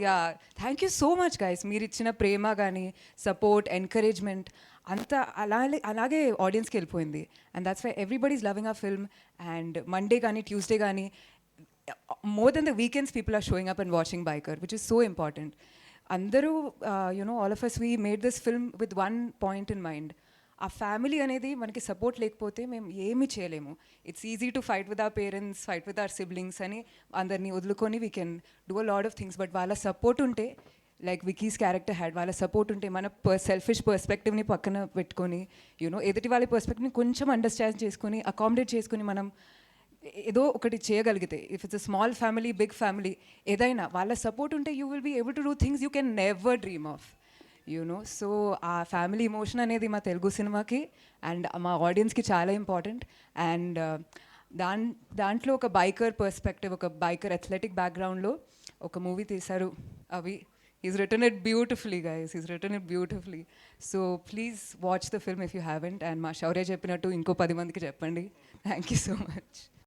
Yeah thank you so much guys. మీరు ఇచ్చిన ప్రేమ కానీ సపోర్ట్ ఎంకరేజ్మెంట్ అంతా అలాగే ఆడియన్స్కి వెళ్ళిపోయింది. And that's why everybody's loving a film. And Monday కానీ ట్యూస్డే కానీ more than the weekends people are showing up and watching Biker, which is so important. అందరూ all of us we made this film with one point in mind. ఆ family అనేది మనకి support లేకపోతే మేము ఏమీ చేయలేము. It's easy to fight with our parents, fight with our siblings అని అందరినీ వదులుకొని we can do a lot of things. But వాళ్ళ సపోర్ట్ ఉంటే, లైక్ వికీస్ క్యారెక్టర్ హ్యాడ్, వాళ్ళ సపోర్ట్ ఉంటే మన సెల్ఫిష్ పర్స్పెక్టివ్ని పక్కన పెట్టుకొని ఎదుటి వాళ్ళ పర్స్పెక్టివ్ని కొంచెం అండర్స్టాండ్ చేసుకొని అకామిడేట్ చేసుకొని మనం ఏదో ఒకటి చేయగలిగితే, if it's a small family big family, ఏదైనా వాళ్ళ సపోర్ట్ ఉంటే you will be able to do things you can never dream of. So ఆ ఫ్యామిలీ ఎమోషన్ అనేది మా తెలుగు సినిమాకి అండ్ మా ఆడియన్స్కి చాలా ఇంపార్టెంట్. అండ్ దాంట్లో ఒక బైకర్ పర్స్పెక్టివ్, ఒక బైకర్ అథ్లెటిక్ బ్యాక్గ్రౌండ్లో ఒక మూవీ తీశారు అవి. Is return it beautifully guys, is return it beautifully. So please watch the film if you haven't. And మా శౌర్య చెప్పినట్టు ఇంకో 10 మందికి చెప్పండి. Thank you so much.